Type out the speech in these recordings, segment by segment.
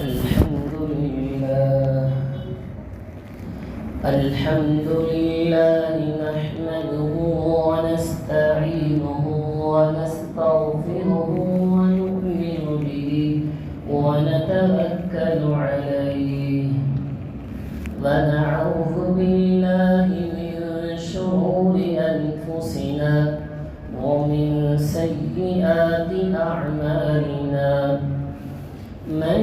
الحمد لله نحمده ونستعينه ونستغفره ونؤمن به ونتوكل عليه ونعوذ بالله من شرور أنفسنا ومن سيئات أعمالنا من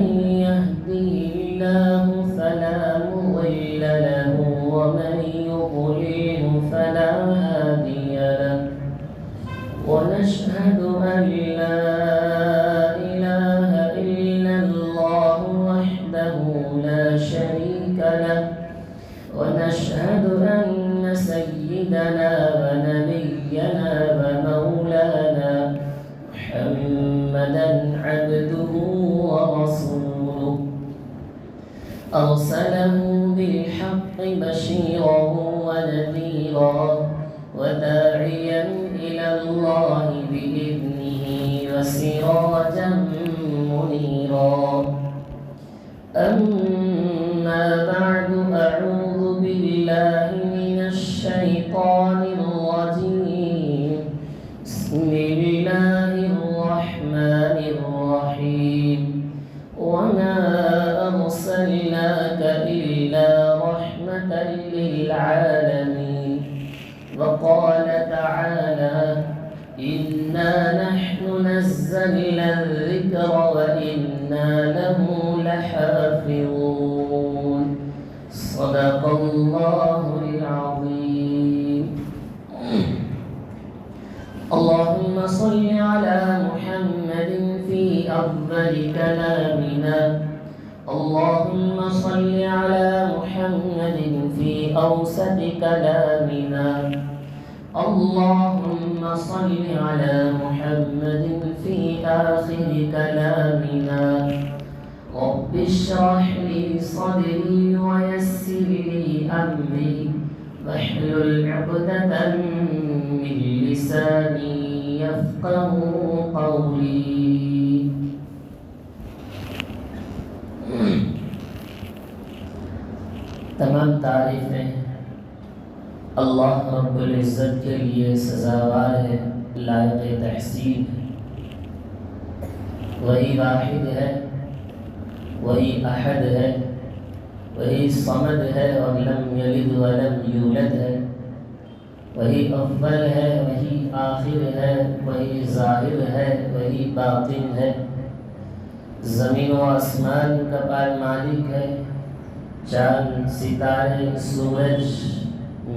يهده الله فلا مضل له ومن يضلل فلا هادي له ونشهد أن لا إله إلا الله وحده لا شريك له ونشهد أن سيدنا ونبينا ومولانا محمدا عبده ورسوله أرسله بالحق بشيرا ونذيرا وداعيا إلى الله بإذنه وسراجا منيرا أما بعد أعوذ بالله من الشيطان الرجيم بسم الله الرحمن الرحيم وما أرسلناك إلا رحمة للعالمين وقال تعالى إنا نحن نزلنا الذكر وإنا له لحافظون صدق الله العظيم. اللهم صل على محمد في أفضل كلامنا اللهم صل على محمد في أوسط كلامنا اللهم صل على محمد في آخر كلامنا رب اشرح لي صدري ويسر لي أمري واحلل عقدة من لساني يفقه قولي. تمام تعریفیں اللہ رب العزت کے لیے سزاوار ہے، لائق تحسین ہے. وہی واحد ہے، وہی احد ہے، وہی صمد ہے اور لم یلد ولم یولد ہے. وہی اول ہے، وہی آخر ہے، وہی ظاہر ہے، وہی باطن ہے. زمین و آسمان کا پال مالک ہے. چاند، ستارے، سورج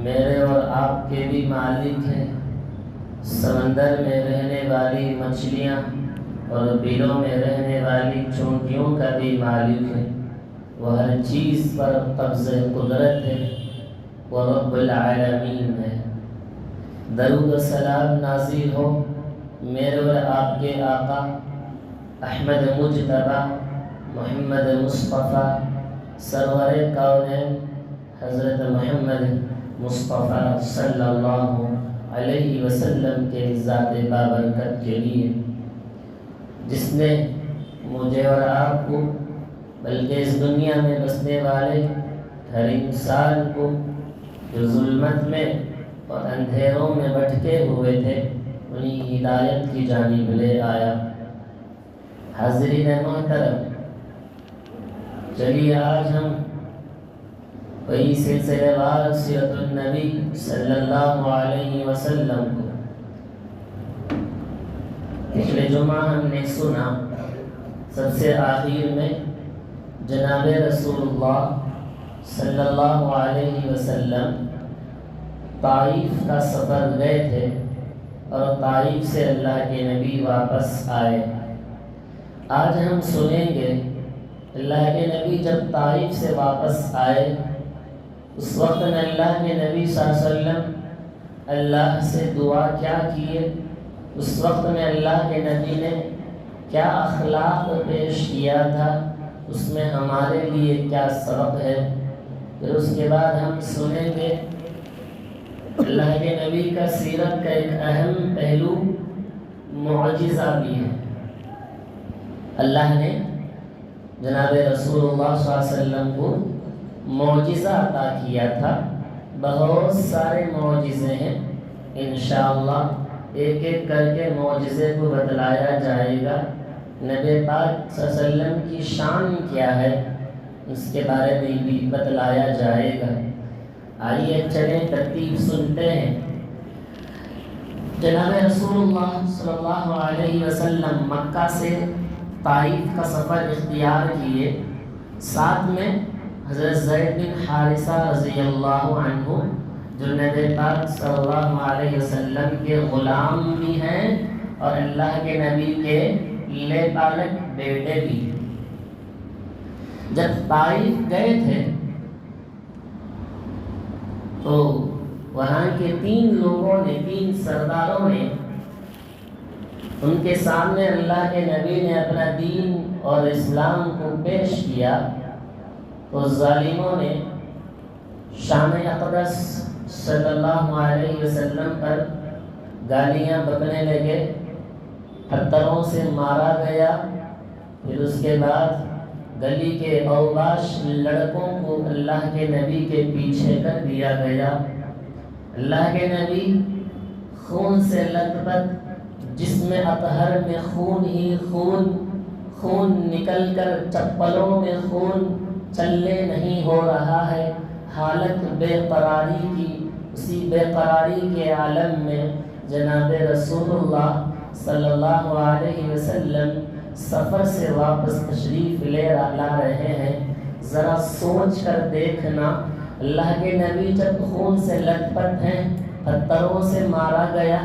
میرے اور آپ کے بھی مالک ہیں. سمندر میں رہنے والی مچھلیاں اور بلوں میں رہنے والی چونٹیوں کا بھی مالک ہے. وہ ہر چیز پر قبض قدرت ہے. وہ رب العالمین ہے. درود و سلام نازل ہو میرے اور آپ کے آقا احمد مجتبی محمد مصطفیٰ سرور کونین حضرت محمد مصطفیٰ صلی اللہ علیہ وسلم کے ذات بابرکت کے لیے، جس نے مجھے اور آپ کو بلکہ اس دنیا میں بسنے والے ہر انسان کو جو ظلمت میں اور اندھیروں میں بھٹکے ہوئے تھے انہیں ہدایت کی جانب لے آیا. حاضرین محترم، چلیے آج ہم وہی سلسلہ وار سیرت النبی صلی اللہ علیہ وسلم کو پچھلے جمعہ ہم نے سنا. سب سے آخر میں جناب رسول اللہ صلی اللہ علیہ وسلم طائف کا سفر گئے تھے اور طائف سے اللہ کے نبی واپس آئے. آج ہم سنیں گے اللہ کے نبی جب طائف سے واپس آئے اس وقت میں اللہ کے نبی صلی اللہ علیہ وسلم اللہ سے دعا کیا کیے، اس وقت میں اللہ کے نبی نے کیا اخلاق پیش کیا تھا، اس میں ہمارے لیے کیا سبق ہے. پھر اس کے بعد ہم سنیں گے اللہ کے نبی کا سیرت کا ایک اہم پہلو معجزہ بھی ہے. اللہ نے جناب رسول اللہ صلی اللہ علیہ وسلم کو معجزہ عطا کیا تھا۔ بہت سارے معجزے ہیں، انشاءاللہ ایک ایک کر کے معجزے کو بتلایا جائے گا۔ نبی پاک صلی اللہ علیہ وسلم کی شان کیا ہے اس کے بارے میں بھی بتلایا جائے گا۔ آئیے چلیں ترتیب سنتے ہیں۔ جناب رسول اللہ صلی اللہ علیہ وسلم مکہ سے طائف کا سفر اختیار کیے، ساتھ میں حضرت زید بن حارثہ رضی اللہ عنہ جو نبی پاک صلی اللہ علیہ وسلم کے غلام بھی ہیں اور اللہ کے نبی کے لے پالک بیٹے بھی۔ جب طائف گئے تھے تو وہاں کے 3 لوگوں نے، 3 سرداروں نے ان کے سامنے اللہ کے نبی نے اپنا دین اور اسلام کو پیش کیا تو ظالموں نے شام اقدس صلی اللہ علیہ وسلم پر گالیاں بکنے لگے، پتھروں سے مارا گیا۔ پھر اس کے بعد گلی کے اوباش لڑکوں کو اللہ کے نبی کے پیچھے کر دیا گیا۔ اللہ کے نبی خون سے لت پت، جسم اطہر میں خون ہی خون نکل کر چپلوں میں خون چلنے نہیں ہو رہا ہے، حالت بے قراری کی، اسی بے قراری کے عالم میں جناب رسول اللہ صلی اللہ علیہ وسلم سفر سے واپس تشریف لا رہے ہیں۔ ذرا سوچ کر دیکھنا، اللہ کے نبی جب خون سے لت پت ہیں، پتھروں سے مارا گیا،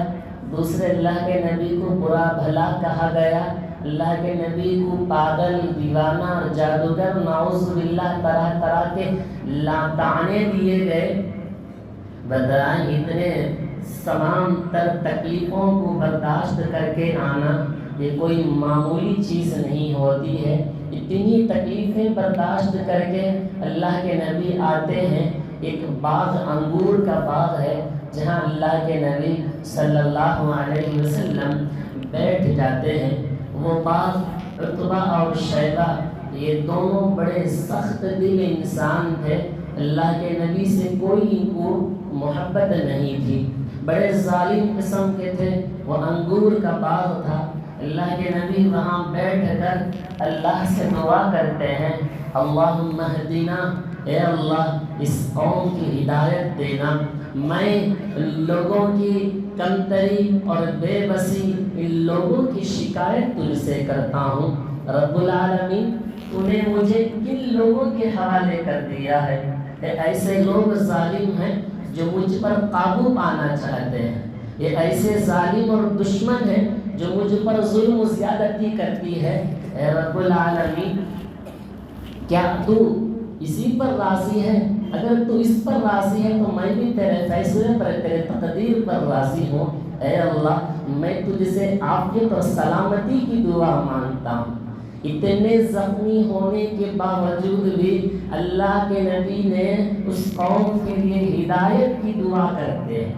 دوسرے اللہ کے نبی کو برا بھلا کہا گیا، اللہ کے نبی کو پاگل، دیوانہ، جادوگر، نعوذ باللہ طرح طرح کے طعنے دیے گئے۔ بدرائے اتنے تمام تر تکلیفوں کو برداشت کر کے آنا یہ کوئی معمولی چیز نہیں ہوتی ہے۔ اتنی تکلیفیں برداشت کر کے اللہ کے نبی آتے ہیں۔ ایک باغ، انگور کا باغ ہے جہاں اللہ کے نبی صلی اللہ علیہ وسلم بیٹھ جاتے ہیں۔ وہ باغ عتبہ اور شیبہ یہ دونوں بڑے سخت دل انسان تھے، اللہ کے نبی سے کوئی ان کو محبت نہیں تھی، بڑے ظالم قسم کے تھے۔ وہ انگور کا باغ تھا، اللہ کے نبی وہاں بیٹھ کر اللہ سے دعا کرتے ہیں، اللہم اہدنا، اے اللہ اس قوم کی ہدایت دینا، میں لوگوں کی کمتری اور بے بسی، ان لوگوں کی شکایت تجھ سے کرتا ہوں۔ رب العالمین تو نے مجھے کن لوگوں کے حوالے کر دیا ہے؟ ایسے لوگ ظالم ہیں جو مجھ پر قابو پانا چاہتے ہیں، یہ ایسے ظالم اور دشمن ہیں جو مجھ پر ظلم و زیادتی کرتی ہے۔ اے رب العالمین کیا تو اسی پر راضی ہے؟ اگر تو اس پر راضی ہے تو میں بھی تیرے فیصلے پر، تیرے تقدیر پر راضی ہوں۔ اے اللہ میں تجھ سے عافیت اور سلامتی کی دعا مانگتا ہوں۔ اتنے زخمی ہونے کے باوجود بھی اللہ کے نبی نے اس قوم کے لیے ہدایت کی دعا کرتے ہیں۔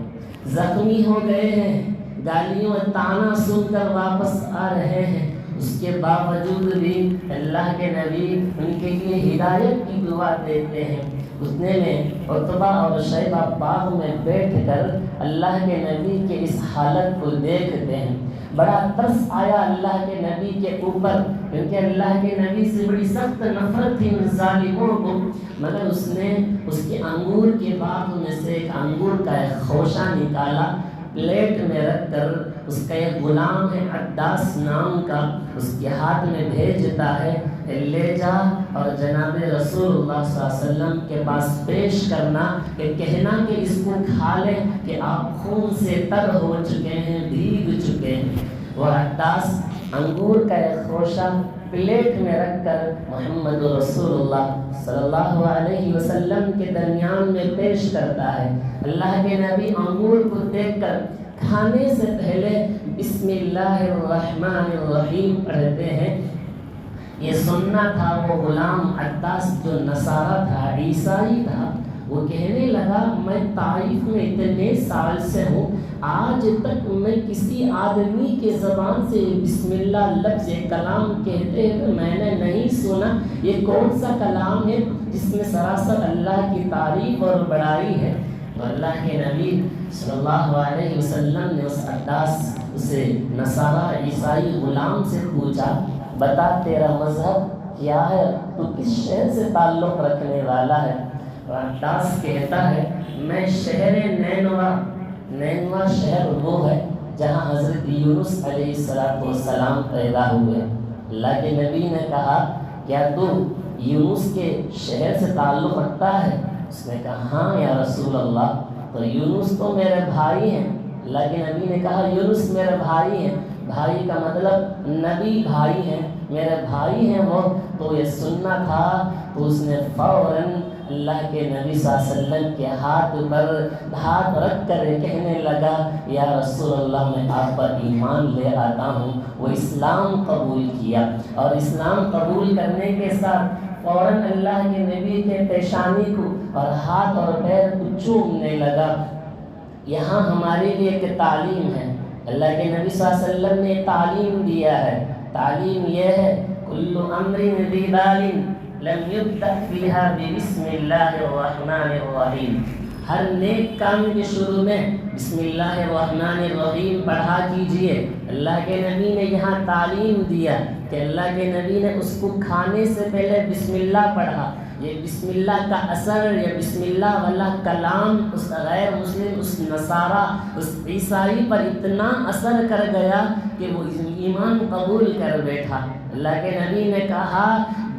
زخمی ہو گئے ہیں، گالیوں اور طعنہ سن کر واپس آ رہے ہیں، اس کے باوجود بھی اللہ کے نبی ان کے لیے ہدایت کی دعا دیتے ہیں۔ اتنے میں عتبہ اور شیبہ باغ میں بیٹھ کر اللہ کے نبی کے اس حالت کو دیکھتے ہیں۔ بڑا ترس آیا اللہ کے نبی کے اوپر، کیونکہ اللہ کے نبی سے بڑی سخت نفرت تھی ان ظالموں کو، مگر اس نے اس کے انگور کے باغ میں سے ایک انگور کا ایک خوشہ نکالا، پلیٹ میں رکھ کر اس کا ایک غلام ہے عداس نام کا، اس کے ہاتھ میں بھیجتا ہے، لے جا اور جناب رسول اللہ صلی اللہ علیہ وسلم کے پاس پیش کرنا، کہ کہنا کہ اس کو کھا لیں کہ آپ خون سے تر ہو چکے ہیں، بھیگ چکے ہیں۔ وہ عداس انگور کا ایک خوشہ پلیٹ میں رکھ کر محمد رسول اللہ صلی اللہ علیہ وسلم کے درمیان میں پیش کرتا ہے۔ اللہ کے نبی انگور کو دیکھ کر کھانے سے پہلے بسم اللہ الرحمن الرحیم پڑھتے ہیں۔ یہ سننا تھا وہ غلام عداس جو نصارہ تھا، عیسائی تھا، وہ کہنے لگا میں طائف میں اتنے سال سے ہوں، آج تک میں کسی آدمی کے زبان سے بسم اللہ لفظ کلام کہتے ہوئے میں نے نہیں سنا۔ یہ کون سا کلام ہے جس میں سراسر اللہ کی تعریف اور بڑائی ہے؟ تو اللہ کے نبی صلی اللہ علیہ وسلم نے اس عداس اسے نصارہ عیسائی غلام سے پوچھا، بتا تیرا مذہب کیا ہے، تو کس شہر سے تعلق رکھنے والا ہے؟ اور عداس کہتا ہے میں شہر نینوا شہر وہ ہے جہاں حضرت یونس علیہ السلام پیدا ہوئے۔ اللہ کے نبی نے کہا کیا تو یونس کے شہر سے تعلق رکھتا ہے؟ اس نے کہا ہاں یا رسول اللہ، تو یونس تو میرے بھائی ہیں۔ اللہ کے نبی نے کہا یونس میرے بھائی ہیں، بھائی کا مطلب نبی بھائی ہیں، میرے بھائی ہیں وہ، تو یہ سننا تھا۔ تو اس نے فوراً اللہ کے نبی صلی اللہ علیہ وسلم کے ہاتھ پر ہاتھ رکھ کر کہنے لگا یا رسول اللہ میں آپ پر ایمان لے آتا ہوں۔ وہ اسلام قبول کیا اور اسلام قبول کرنے کے ساتھ فوراً اللہ کے نبی کے پیشانی کو اور ہاتھ اور پیر کو چومنے لگا۔ یہاں ہمارے لیے ایک تعلیم ہے، اللہ کے نبی صلی اللہ علیہ وسلم نے تعلیم دیا ہے۔ تعلیم یہ ہے کل امر ذی بال لم یبدأ فیہا بسم اللہ الرحمن الرحیم، ہر نیک کام کے شروع میں بسم اللہ الرحمن الرحیم پڑھا کیجئے۔ اللہ کے نبی نے یہاں تعلیم دیا کہ اللہ کے نبی نے اس کو کھانے سے پہلے بسم اللہ پڑھا۔ یہ بسم اللہ کا اثر، یہ بسم اللہ والا کلام اس غیر مسلم، اس نصارہ، اس عیسائی پر اتنا اثر کر گیا کہ وہ ایمان قبول کر بیٹھا۔ اللہ کے نبی نے کہا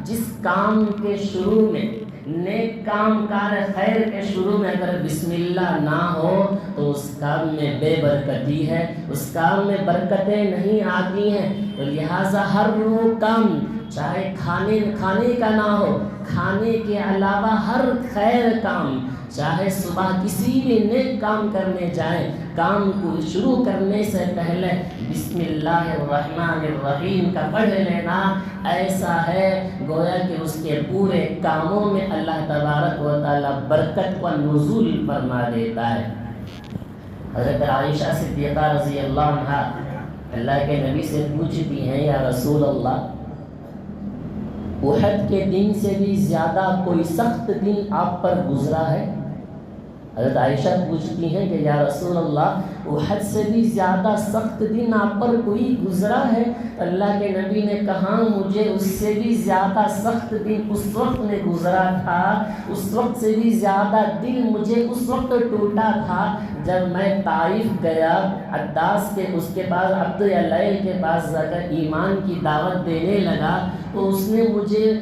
جس کام کے شروع میں، نیک کام کار خیر کے شروع میں اگر بسم اللہ نہ ہو تو اس کام میں بے برکتی ہے، اس کام میں برکتیں نہیں آتی ہیں۔ تو لہٰذا ہر وہ کام چاہے کھانے کا نہ ہو، کھانے کے علاوہ ہر خیر کام، چاہے صبح کسی بھی نیک کام کرنے جائیں، کام کو شروع کرنے سے پہلے بسم اللہ الرحمن الرحیم کا پڑھ لینا ایسا ہے گویا کہ اس کے پورے کاموں میں اللہ تبارک و تعالی برکت و نزول فرما دیتا ہے۔ حضرت عائشہ صدیقہ رضی اللہ عنہا اللہ کے نبی سے پوچھتی ہیں یا رسول اللہ، احد کے دن سے بھی زیادہ کوئی سخت دن آپ پر گزرا ہے؟ حضرت عائشہ پوچھتی ہیں کہ یا رسول اللہ احد سے بھی زیادہ سخت دن آپ پر کوئی گزرا ہے؟ اللہ کے نبی نے کہا مجھے اس سے بھی زیادہ سخت دن اس وقت میں گزرا تھا، اس وقت سے بھی زیادہ دل مجھے اس وقت ٹوٹا تھا جب میں طائف گیا، عداس کے اس کے بعد عبد اللیل کے پاس جا کر ایمان کی دعوت دینے لگا تو اس نے مجھے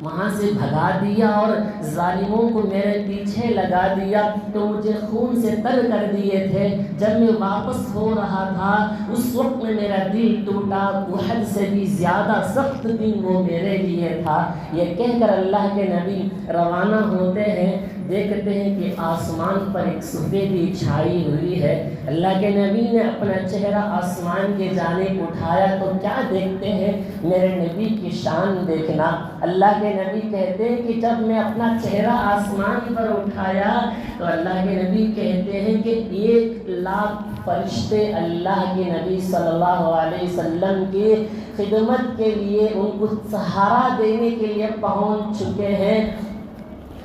وہاں سے بھگا دیا اور ظالموں کو میرے پیچھے لگا دیا، تو مجھے خون سے تر کر دیے تھے۔ جب میں واپس ہو رہا تھا اس وقت میں میرا دل ٹوٹا، احد سے بھی زیادہ سخت دن وہ میرے لیے تھا۔ یہ کہہ کر اللہ کے نبی روانہ ہوتے ہیں، دیکھتے ہیں کہ آسمان پر ایک سفیدی چھائی ہوئی ہے۔ اللہ کے نبی نے اپنا چہرہ آسمان کی جانب اٹھایا تو کیا دیکھتے ہیں؟ میرے نبی کی شان دیکھنا۔ اللہ کے نبی کہتے ہیں کہ جب میں اپنا چہرہ آسمان پر اٹھایا تو اللہ کے نبی کہتے ہیں کہ 1,00,000 فرشتے اللہ کے نبی صلی اللہ علیہ وسلم کی خدمت کے لیے، ان کو سہارا دینے کے لیے پہنچ چکے ہیں۔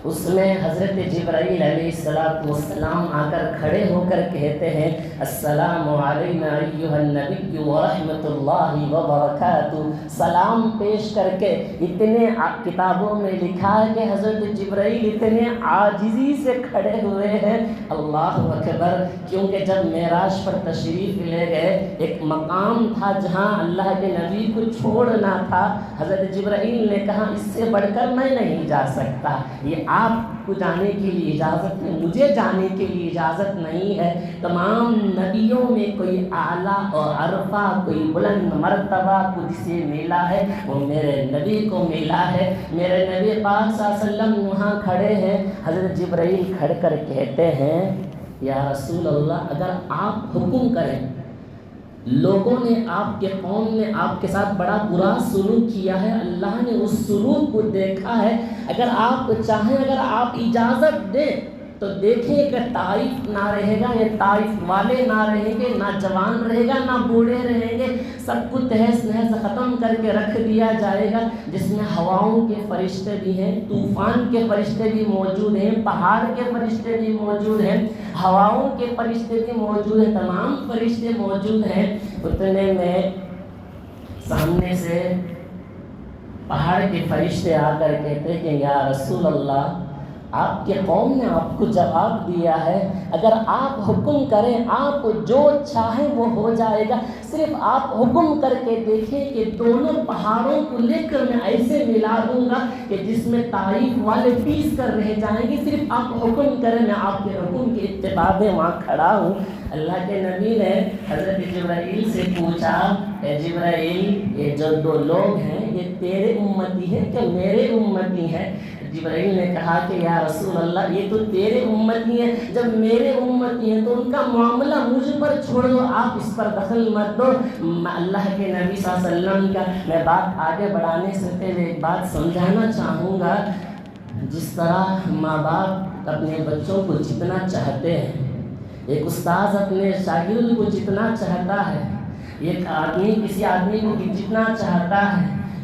اس میں حضرت جبرائیل علیہ السلام آ کر کھڑے ہو کر کہتے ہیں السلام علینا ایھا النبی ورحمۃ اللہ وبرکاتہ، سلام پیش کر کے اتنے کتابوں میں لکھا ہے کہ حضرت جبرائیل اتنے عاجزی سے کھڑے ہوئے ہیں۔ اللہ اکبر، کیونکہ جب معراج پر تشریف لے گئے ایک مقام تھا جہاں اللہ کے نبی کو چھوڑنا تھا، حضرت جبرائیل نے کہا اس سے بڑھ کر میں نہیں جا سکتا، یہ آپ کو جانے کے لیے اجازت ہے، مجھے جانے کے لیے اجازت نہیں ہے۔ تمام نبیوں میں کوئی اعلیٰ اور عرفہ، کوئی بلند مرتبہ کچھ سے ملا ہے وہ میرے نبی کو ملا ہے۔ میرے نبی پاک صلی اللہ علیہ وسلم وہاں کھڑے ہیں، حضرت جبرائیل کھڑ کر کہتے ہیں یا رسول اللہ اگر آپ حکم کریں لوگوں نے آپ کے قوم نے آپ کے ساتھ بڑا برا سلوک کیا ہے، اللہ نے اس سلوک کو دیکھا ہے۔ اگر آپ چاہیں، اگر آپ اجازت دیں تو دیکھیں کہ طائف نہ رہے گا، یہ طائف والے نہ رہیں گے، نہ جوان رہے گا نہ بوڑھے رہیں گے، سب کو تہس نہس ختم کر کے رکھ دیا جائے گا، جس میں ہواؤں کے فرشتے بھی ہیں، طوفان کے فرشتے بھی موجود ہیں، پہاڑ کے فرشتے بھی موجود ہیں، ہواؤں کے فرشتے بھی موجود ہیں، تمام فرشتے موجود ہیں۔ اتنے میں سامنے سے پہاڑ کے فرشتے آ کر کہتے کہ یا رسول اللہ، آپ کے قوم نے آپ کو جواب دیا ہے، اگر آپ حکم کریں آپ جو چاہیں وہ ہو جائے گا، صرف آپ حکم کر کے دیکھیں کہ دونوں پہاڑوں کو لے کر میں ایسے ملا دوں گا کہ جس میں طائف والے پیس کر رہ جائیں گے، صرف آپ حکم کریں، میں آپ کے حکم کی اتباع میں وہاں کھڑا ہوں۔ اللہ کے نبی نے حضرت جبرائیل سے پوچھا، اے جبرائیل، یہ جو دو لوگ ہیں یہ تیرے امتی ہیں کہ میرے امتی ہیں؟ جبرائیل نے کہا کہ یا رسول اللہ، یہ تو تیرے امتی ہیں، جب میرے امتی ہیں تو ان کا معاملہ مجھ پر چھوڑ دو، آپ اس پر دخل مت دو۔ اللہ کے نبی صلی اللہ علیہ وسلم کا میں بات آگے بڑھانے سے پہلے ایک بات سمجھانا چاہوں گا۔ جس طرح ماں باپ اپنے بچوں کو جتنا چاہتے ہیں، ایک استاذ اپنے شاگرد کو جتنا چاہتا ہے، ایک آدمی کسی آدمی کو جتنا چاہتا ہے،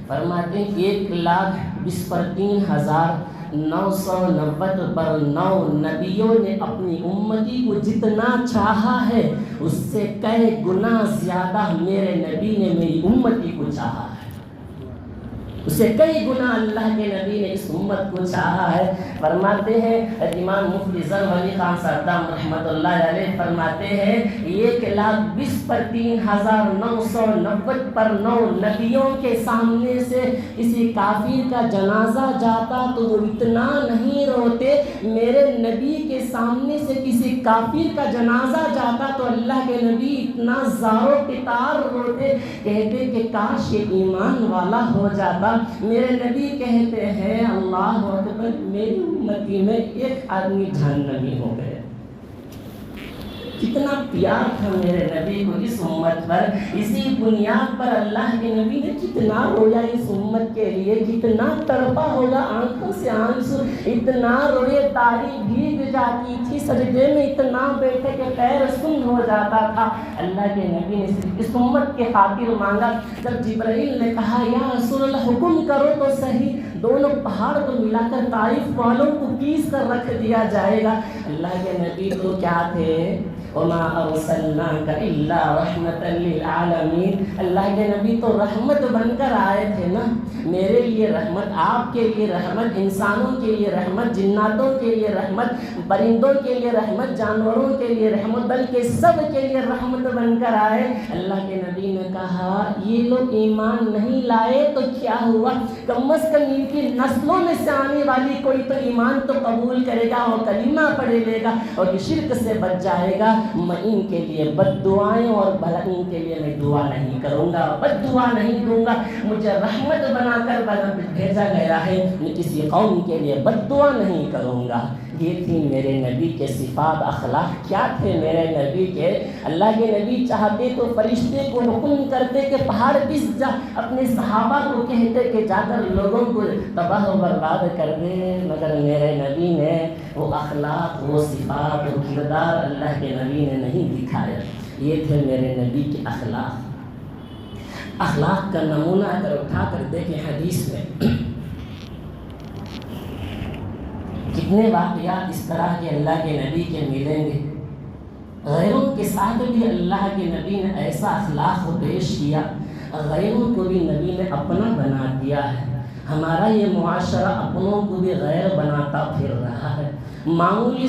فرماتے ہیں 1,20,000 پر 3,990 پر 9 نبیوں نے اپنی امتی کو جتنا چاہا ہے، اس سے کئی گنا زیادہ میرے نبی نے میری امتی کو چاہا ہے، اس سے کئی گنا اللہ کے نبی نے اس امت کو چاہا ہے۔ فرماتے ہیں امام مفتی ظفر علی خان صدام رحمۃ اللہ علیہ فرماتے ہیں 1,20,000 پر 3,990 پر 9 نبیوں کے سامنے سے کسی کافر کا جنازہ جاتا تو وہ اتنا نہیں روتے، میرے نبی کے سامنے سے کسی کافر کا جنازہ جاتا تو اللہ کے نبی اتنا زار و قطار روتے، کہتے کہ کاش یہ ایمان والا ہو جاتا۔ میرے نبی کہتے ہیں اللہ اکبر، میری امتی میں ایک آدمی جہنمی ہو گئے۔ کتنا پیار تھا میرے نبی کو اس امت پر، اسی بنیاد پر اللہ کے نبی نے کتنا رویا اس امت کے لیے، کتنا تڑپا ہوگا، آنکھوں سے آنسو، اتنا روئے، داڑھی بھیگ جاتی تھی، سجدے میں اتنا بیٹھے کہ پیر سن ہو جاتا تھا۔ اللہ کے نبی نے صرف اس امت کے خاطر مانگا۔ جب جبرائیل نے کہا یا رسول اللہ حکم کرو تو صحیح، دونوں پہاڑ کو ملا کر طائف والوں کو پیس کر رکھ دیا جائے گا، اللہ کے نبی تو کیا تھے، وَمَا أَرْسَلْنَاكَ إِلَّا رَحْمَةً لِلْعَالَمِينَ، اللہ کے نبی تو رحمت بن کر آئے تھے نا، میرے لیے رحمت، آپ کے لیے رحمت، انسانوں کے لیے رحمت، جناتوں کے لیے رحمت، پرندوں کے لیے رحمت، جانوروں کے لیے رحمت، بلکہ سب کے لیے رحمت بن کر آئے۔ اللہ کے نبی نے کہا یہ لوگ ایمان نہیں لائے تو کیا ہوا، کم از کم ان کی نسلوں میں سے آنے والی کوئی تو ایمان تو قبول کرے گا اور کلمہ پڑھ لے گا اور شرک سے بچ جائے گا۔ میں ان کے لیے بد دعائیں اور بھلا ان کے لیے میں دعا نہیں کروں گا، بد دعا نہیں دوں گا، مجھے رحمت بنا کر بھیجا گیا ہے، میں کسی قوم کے لیے بد دعا نہیں کروں گا۔ یہ تھی میرے نبی کے صفات، اخلاق کیا تھے میرے نبی کے۔ اللہ کے نبی چاہتے تو فرشتے کو حکم کرتے کہ پہاڑ پس جا، اپنے صحابہ کو کہتے کہ جا کر لوگوں کو تباہ و برباد کر دے، مگر میرے نبی نے وہ اخلاق، وہ صفات، وہ کردار اللہ کے نبی نے نہیں دکھایا۔ یہ تھے میرے نبی کے اخلاق۔ اخلاق کا نمونہ اگر اٹھا کر دیکھیں حدیث میں کتنے واقعات اس طرح کے اللہ کے نبی کے ملیں گے۔ غیروں کے ساتھ بھی اللہ کے نبی نے ایسا اخلاق پیش کیا، غیروں کو بھی نبی نے اپنا بنا دیا ہے۔ ہمارا یہ معاشرہ اپنوں کو بھی غیر بناتا پھر رہا ہے، معمولی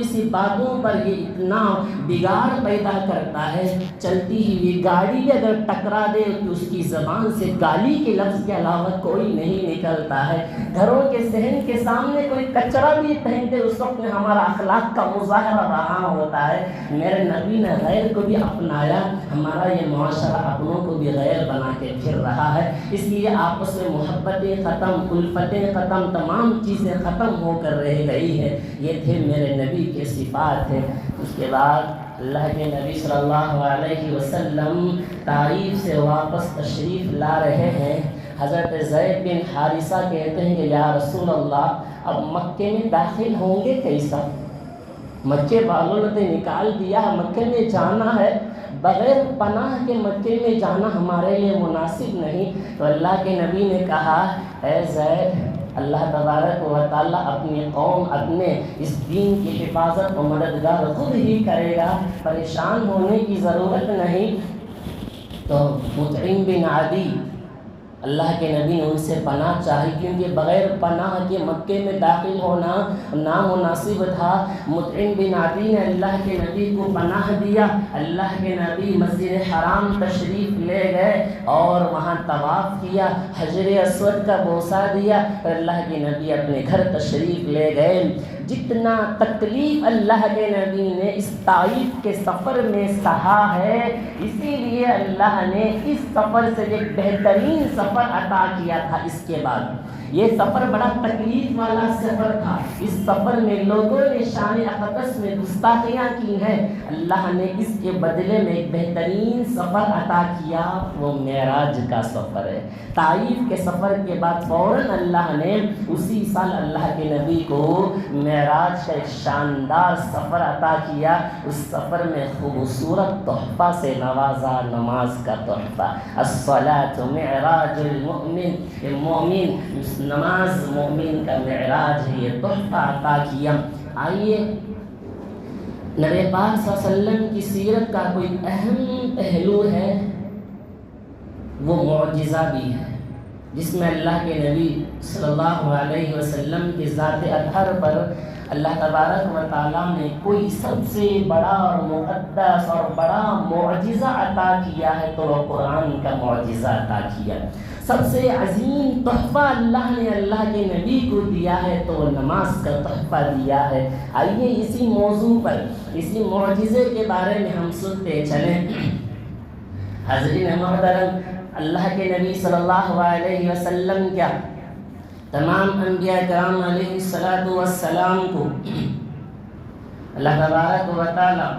سی باتوں پر یہ اتنا بگاڑ پیدا کرتا ہے۔ چلتی ہوئی گاڑی بھی اگر ٹکرا دے تو اس کی زبان سے گالی کے لفظ کے علاوہ کوئی نہیں نکلتا ہے۔ گھروں کے صحن کے سامنے کوئی کچرا بھی پھینک دے اس وقت میں ہمارا اخلاق کا مظاہرہ رہا ہوتا ہے۔ میرے نبی نے غیر کو بھی اپنایا، ہمارا یہ معاشرہ اپنوں کو بھی غیر بنا کے پھر رہا ہے۔ اس لیے آپس میں محبتیں ختم، الفتیں ختم، تمام چیزیں ختم ہو کر رہ گئی ہے۔ یہ تھے میرے نبی کے صفات ہیں۔ اس کے بعد اللہ کے نبی صلی اللہ علیہ وسلم طائف سے واپس تشریف لا رہے ہیں۔ حضرت زید بن حارثہ کہتے ہیں کہ یا رسول اللہ اب مکے میں داخل ہوں گے کیسا؟ مکے والوں نے نکال دیا، مکے میں جانا ہے، بغیر پناہ کے مکے میں جانا ہمارے لیے مناسب نہیں۔ تو اللہ کے نبی نے کہا اے زید، اللہ تبارک و تعالیٰ اپنی قوم، اپنے اس دین کی حفاظت و مددگار خود ہی کرے گا، پریشان ہونے کی ضرورت نہیں۔ تو مطعم بن عدی، اللہ کے نبی نے ان سے پناہ چاہی، کیونکہ بغیر پناہ کے مکے میں داخل ہونا نامناسب تھا۔ مطعم بن عدی نے اللہ کے نبی کو پناہ دیا۔ اللہ کے نبی مسجد حرام تشریف لے گئے اور وہاں طواف کیا، حجر اسود کا بوسہ دیا، اور اللہ کے نبی اپنے گھر تشریف لے گئے۔ جتنا تکلیف اللہ کے نبی نے اس طائف کے سفر میں سہا ہے، اسی لیے اللہ نے اس سفر سے ایک بہترین سفر عطا کیا تھا۔ اس کے بعد یہ سفر بڑا تکلیف والا سفر تھا، اس سفر میں لوگوں نے شان اقدس میں گستاخیاں کی ہیں، اللہ نے اس کے بدلے میں ایک بہترین سفر عطا کیا، وہ معراج کا سفر ہے۔ طائف کے سفر کے بعد فوراً اللہ نے اسی سال اللہ کے نبی کو معراج کا ایک شاندار سفر عطا کیا۔ اس سفر میں خوبصورت تحفہ سے نوازا، نماز کا تحفہ، الصلاۃ معراج المؤمن، مومن نماز مومن کا معراج ہے، یہ تحفہ عطا کیا۔ آئیے نبی پاک صلی اللہ علیہ وسلم کی سیرت کا کوئی اہم پہلو ہے، وہ معجزہ بھی ہے، جس میں اللہ کے نبی صلی اللہ علیہ وسلم کی ذات اطہر پر اللہ تبارک و تعالیٰ نے کوئی سب سے بڑا اور مقدس اور بڑا معجزہ عطا کیا ہے، تو وہ قرآن کا معجزہ عطا کیا۔ سب سے عظیم تحفہ اللہ نے اللہ کے نبی کو دیا ہے، تو وہ نماز کا تحفہ دیا ہے۔ آئیے اسی موضوع پر، اسی معجزے کے بارے میں ہم سنتے چلیں۔ حضرین محترم، اللہ کے نبی صلی اللہ علیہ وسلم کیا تمام انبیاء کرام علیہ السلام کو اللہ تبارک و تعالی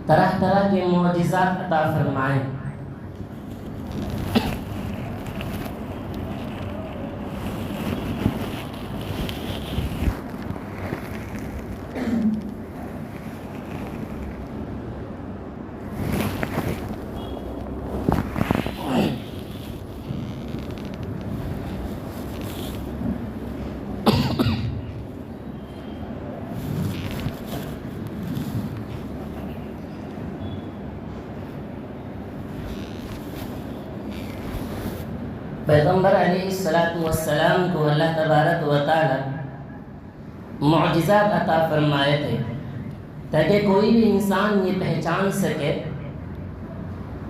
طرح طرح کے معجزات عطا فرمائے۔ پیغمبر علیہ السلام کو اللہ تبارک و تعالی معجزات عطا فرمائے تھے، تاکہ کوئی بھی انسان یہ پہچان سکے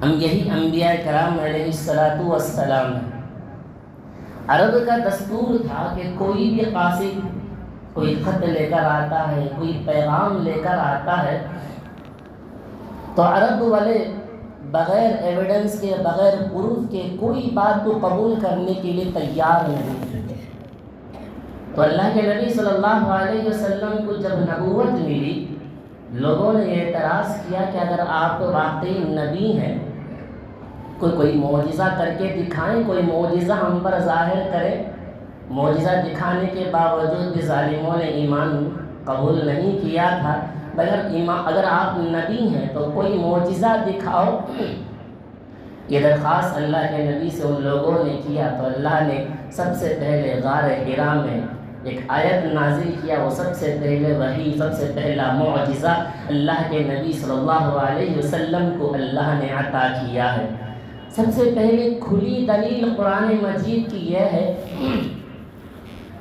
ہم یہی انبیاء کرام علیہ السلام ہیں۔ عرب کا دستور تھا کہ کوئی بھی قاصد کوئی خط لے کر آتا ہے، کوئی پیغام لے کر آتا ہے، تو عرب والے بغیر ایویڈنس کے، بغیر پروف کے کوئی بات کو قبول کرنے کے لیے تیار نہیں تھے۔ تو اللہ کے نبی صلی اللہ علیہ وسلم کو جب نبوت ملی، لوگوں نے اعتراض کیا کہ اگر آپ واقعی نبی ہیں، کوئی معجزہ کر کے دکھائیں، کوئی معجزہ ہم پر ظاہر کرے۔ معجزہ دکھانے کے باوجود بھی ظالموں نے ایمان قبول نہیں کیا تھا۔ اگر آپ نبی ہیں تو کوئی معجزہ دکھاؤ، یہ درخواست اللہ کے نبی سے ان لوگوں نے کیا۔ تو اللہ نے سب سے پہلے غار حرا میں ایک آیت نازل کیا، وہ سب سے پہلے وحی، سب سے پہلا معجزہ اللہ کے نبی صلی اللہ علیہ وسلم کو اللہ نے عطا کیا ہے۔ سب سے پہلے کھلی دلیل قرآن مجید کی یہ ہے،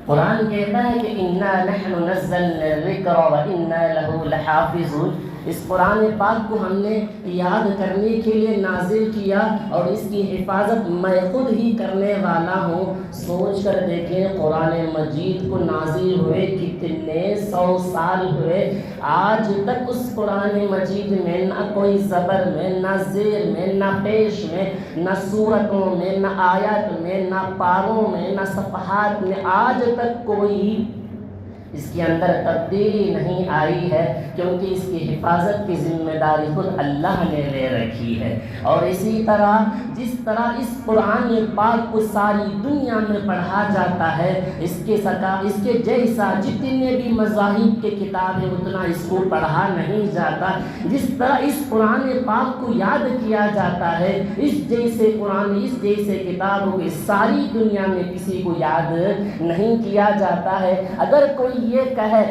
قرآن کہتا ہے کہ اِنَّا نَحْنُ نَزَّلْنَا الذِّكْرَ وَإِنَّا لَهُ لَحَافِظُونَ۔ اس قرآن پاک کو ہم نے یاد کرنے کے لیے نازل کیا اور اس کی حفاظت میں خود ہی کرنے والا ہوں۔ سوچ کر دیکھیں، قرآن مجید کو نازل ہوئے کتنے 100 سال ہوئے، آج تک اس قرآن مجید میں نہ کوئی زبر میں، نہ زیر میں، نہ پیش میں، نہ صورتوں میں، نہ آیات میں، نہ پاروں میں، نہ صفحات میں، آج تک کوئی اس کے اندر تبدیلی نہیں آئی ہے، کیونکہ اس کی حفاظت کی ذمہ داری خود اللہ نے لے رکھی ہے۔ اور اسی طرح جس طرح اس قرآن پاک کو ساری دنیا میں پڑھا جاتا ہے، اس کے جیسا جتنے بھی مذاہب کے کتاب ہیں اتنا اس کو پڑھا نہیں جاتا۔ جس طرح اس قرآن پاک کو یاد کیا جاتا ہے، اس جیسے قرآن، اس جیسے کتابوں کی ساری دنیا میں کسی کو یاد نہیں کیا جاتا ہے۔ اگر کوئی یہ کہے،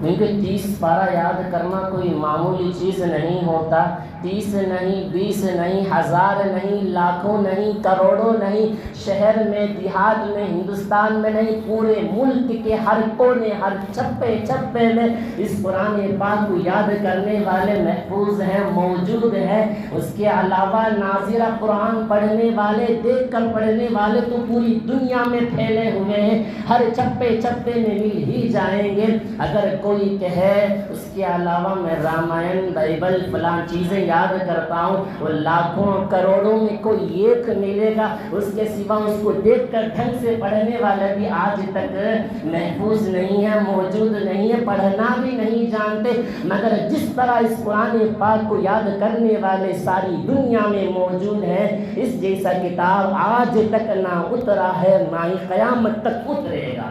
کیونکہ 30 پارہ یاد کرنا کوئی معمولی چیز نہیں ہوتا، 30 نہیں، 20 نہیں، 1000 نہیں، لاکھوں نہیں، کروڑوں نہیں، شہر میں، دیہات میں، ہندوستان میں نہیں، پورے ملک کے ہر کونے، ہر چپے میں اس قرآن پاک کو یاد کرنے والے محفوظ ہیں، موجود ہیں۔ اس کے علاوہ ناظرہ قرآن پڑھنے والے، دیکھ کر پڑھنے والے تو پوری دنیا میں پھیلے ہوئے ہیں، ہر چپے میں مل ہی جائیں گے۔ اگر کوئی کہے اس کے علاوہ میں رامائن، بائبل، فلاں چیزیں یاد کرتا ہوں، وہ لاکھوں کروڑوں میں کوئی ایک ملے گا، اس کے سوا اس کو دیکھ کر ڈھنگ سے پڑھنے والے بھی آج تک محفوظ نہیں ہے، موجود نہیں ہے، پڑھنا بھی نہیں جانتے۔ مگر جس طرح اس قرآن پاک کو یاد کرنے والے ساری دنیا میں موجود ہیں، اس جیسا کتاب آج تک نہ اترا ہے، نہ ہی قیامت تک اترے گا۔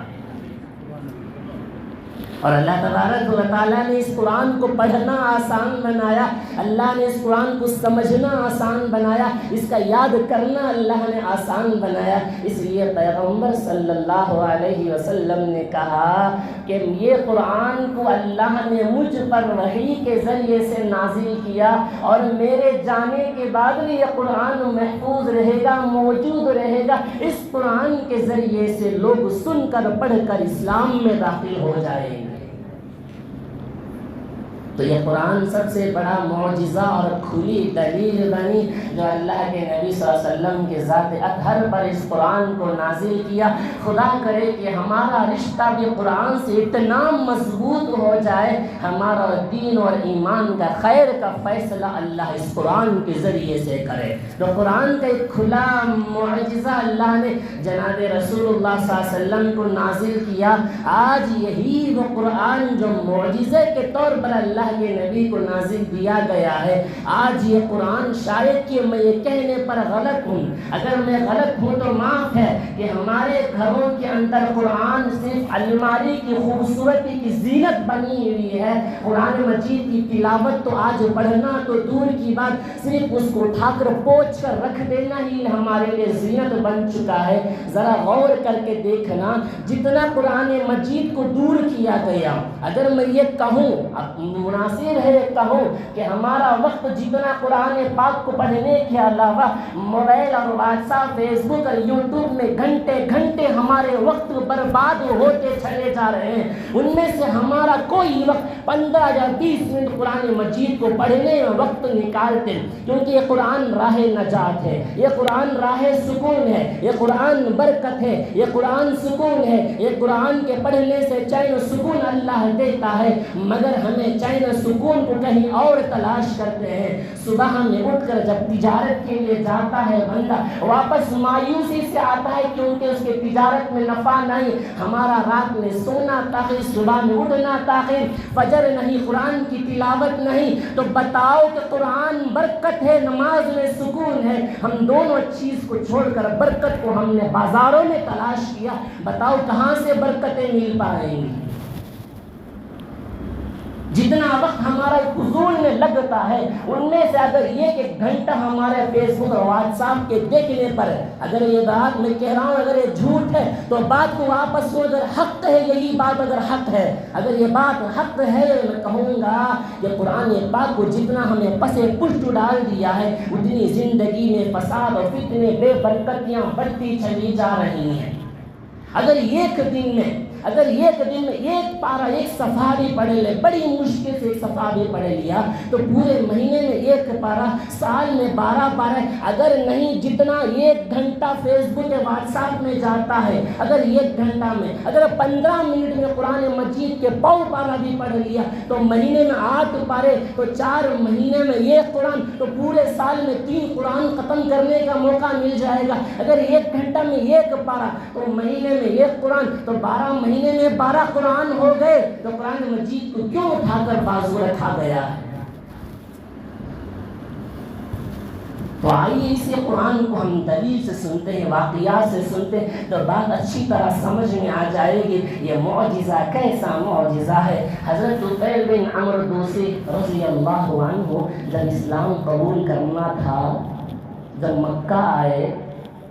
اور اللہ تبارک و تعالیٰ نے اس قرآن کو پڑھنا آسان بنایا، اللہ نے اس قرآن کو سمجھنا آسان بنایا، اس کا یاد کرنا اللہ نے آسان بنایا۔ اس لیے پیغمبر صلی اللہ علیہ وسلم نے کہا کہ یہ قرآن کو اللہ نے مجھ پر وحی کے ذریعے سے نازل کیا، اور میرے جانے کے بعد بھی یہ قرآن محفوظ رہے گا، موجود رہے گا۔ اس قرآن کے ذریعے سے لوگ سن کر پڑھ کر اسلام میں داخل ہو جائیں گے۔ تو یہ قرآن سب سے بڑا معجزہ اور کھلی دلیل بنی جو اللہ کے نبی صلی اللہ علیہ وسلم کے ذات اطہر پر اس قرآن کو نازل کیا۔ خدا کرے کہ ہمارا رشتہ بھی قرآن سے اتنا مضبوط ہو جائے، ہمارا دین اور ایمان کا خیر کا فیصلہ اللہ اس قرآن کے ذریعے سے کرے۔ تو قرآن کا ایک کھلا معجزہ اللہ نے جناب رسول اللہ صلی اللہ علیہ وسلم کو نازل کیا۔ آج یہی وہ قرآن جو معجزے کے طور پر اللہ کے نبی کو نازل کیا گیا ہے، آج یہ قرآن، شاید کہ میں یہ کہنے پر غلط ہوں، اگر میں غلط ہوں تو معاف ہے، کہ ہمارے گھروں کے اندر قرآن صرف الماری کی خوبصورتی کی زینت بنی ہوئی ہے۔ قرآن مجید کی تلاوت تو آج پڑھنا تو دور کی بات، صرف اس کو اٹھا کر پوچھ کر رکھ دینا ہی ہمارے لیے زینت بن چکا ہے۔ ذرا غور کر کے دیکھنا، جتنا قرآن مجید کو دور کیا گیا، اگر میں یہ کہوں، مناسب ہے کہوں کہ ہمارا وقت جتنا قرآن پاک کو پڑھنے کے علاوہ موبائل اور واٹس ایپ، فیس بک اور یوٹیوب میں گھنٹے ہمارے وقت برباد ہوتے چلے جا رہے ہیں، ان میں سے ہمارا کوئی وقت 15 یا 20 منٹ قرآن مجید کو پڑھنے میں وقت نکالتے ہیں، کیونکہ یہ قرآن راہ نجات ہے، یہ قرآن راہ سکون ہے، یہ قرآن برکت ہے، یہ قرآن سکون ہے، یہ قرآن کے پڑھنے سے چین و سکون اللہ دیتا ہے۔ مگر ہمیں چین و سکون کو کہیں اور تلاش کرتے ہیں۔ صبح میں اٹھ کر جب تجارت کے لیے جاتا ہے بندہ، واپس مایوسی سے آتا ہے کیونکہ اس کے تجارت میں نفع نہیں۔ ہمارا رات میں سونا تاخیر، صبح میں اٹھنا تاخیر، فجر نہیں، قرآن کی تلاوت نہیں، تو بتاؤ کہ قرآن برکت ہے، نماز میں سکون ہے، ہم دونوں چیز کو چھوڑ کر برکت کو ہم نے بازاروں میں تلاش کیا، بتاؤ کہاں سے برکتیں مل پائیں گی؟ جتنا وقت ہمارا فضول میں لگتا ہے، ان میں سے اگر ایک گھنٹہ ہمارے فیس بک اور واٹس ایپ کے دیکھنے پر، اگر یہ بات میں کہہ رہا ہوں اگر یہ جھوٹ ہے تو بات کو واپس ہو، اگر حق ہے یہی بات، اگر حق ہے، اگر یہ بات حق ہے، میں کہوں گا کہ قرآن پاک کو جتنا ہمیں پسے پشت ڈال دیا ہے، اتنی زندگی میں فساد اور فتنے، بے برکتیاں بڑھتی چلی جا رہی ہیں۔ اگر ایک دن میں ایک پارہ، ایک صفحہ بھی پڑھ لے، بڑی مشکل سے ایک صفحہ بھی پڑھ لیا تو پورے مہینے میں ایک پارہ، سال میں 12 پارہ، اگر نہیں جتنا 1 گھنٹہ فیس بک یا واٹس ایپ میں جاتا ہے، اگر 1 گھنٹہ میں اگر 15 منٹ میں قرآن مجید کے پاؤ پارہ بھی پڑھ لیا تو مہینے میں 8 پارے، تو 4 مہینے میں 1 قرآن، تو پورے سال میں 3 قرآن ختم کرنے کا موقع مل جائے گا۔ اگر 1 گھنٹہ میں 1 پارہ تو مہینے میں 1 قرآن، تو 12 مہینے مہینے میں 12 قرآن ہو گئے تو قرآن مجید کو کیوں اٹھا کر بازو رکھا گیا ہے؟ تو آئیے اسی قرآن کو ہم دلیل سے سنتے ہیں، واقعات سے سنتے ہیں تو بات اچھی طرح سمجھ میں آ جائے گی یہ معجزہ کیسا معجزہ ہے۔ حضرت طفیل بن عمرو دوسی رضی اللہ عنہ جب اسلام قبول کرنا تھا، جب مکہ آئے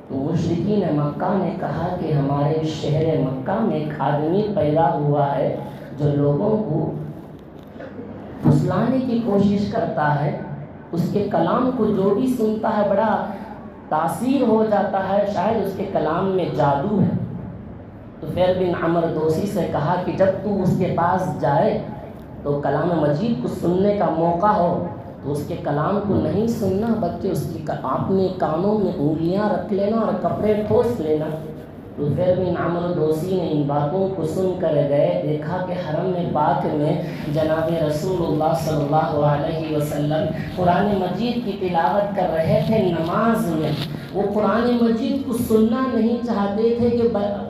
تو مشرکین مکہ نے کہا کہ ہمارے شہر مکہ میں ایک آدمی پیدا ہوا ہے جو لوگوں کو پھسلانے کی کوشش کرتا ہے، اس کے کلام کو جو بھی سنتا ہے بڑا تاثیر ہو جاتا ہے، شاید اس کے کلام میں جادو ہے۔ تو طفیل بن عمرو دوسی سے کہا کہ جب تو اس کے پاس جائے تو کلام مجید کو سننے کا موقع ہو تو اس کے کلام کو نہیں سننا بلکہ اس کی اپنے کانوں میں انگلیاں رکھ لینا اور کپڑے ٹھوس لینا۔ تو طفیل بن عمرو دوسی نے ان باتوں کو سن کر گئے، دیکھا کہ حرم پاک میں جناب رسول اللہ صلی اللہ علیہ وسلم قرآن مجید کی تلاوت کر رہے تھے نماز میں۔ وہ قرآن مجید کو سننا نہیں چاہتے تھے کہ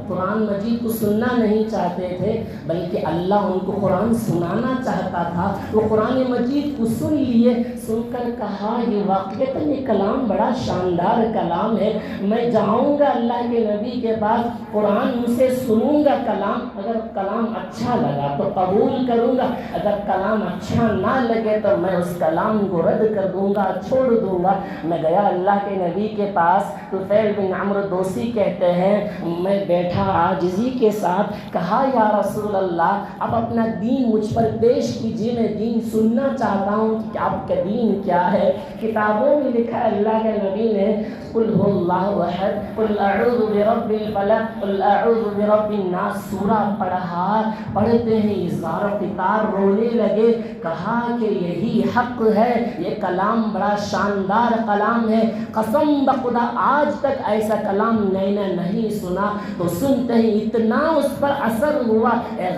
قرآن مجید کو سننا نہیں چاہتے تھے بلکہ اللہ ان کو قرآن سنانا چاہتا تھا۔ وہ قرآن مجید کو سن لیے، سن کر کہا یہ واقعتاً یہ کلام بڑا شاندار کلام ہے، میں جاؤں گا اللہ کے نبی کے پاس، قرآن ان سے سنوں گا کلام، اگر کلام اچھا لگا تو قبول کروں گا، اگر کلام اچھا نہ لگے تو میں اس کلام کو رد کر دوں گا، چھوڑ دوں گا۔ میں گیا اللہ کے نبی کے پاس، طفیل بن عمرو دوسی کہتے ہیں میں بیٹھا عاجزی کے ساتھ، کہا یا رسول اللہ اب اپنا دین مجھ پر پیش کیجیے، میں دین سننا چاہتا ہوں کہ آپ کا دین کیا ہے۔ کتابوں میں لکھا ہے اللہ کے نبی نے قل هو اللہ احد قل اعوذ برب الفلق قل اعوذ برب الناس سورہ پڑھا، پڑھتے ہیں اظہار و قطار رونے لگے، کہا کہ یہی حق ہے، یہ کلام بڑا شاندار کلام ہے، قسم بخدا آج تک ایسا کلام میں نے نہیں سنا۔ تو سنتے ہی اتنا اس پر اثر ہوا،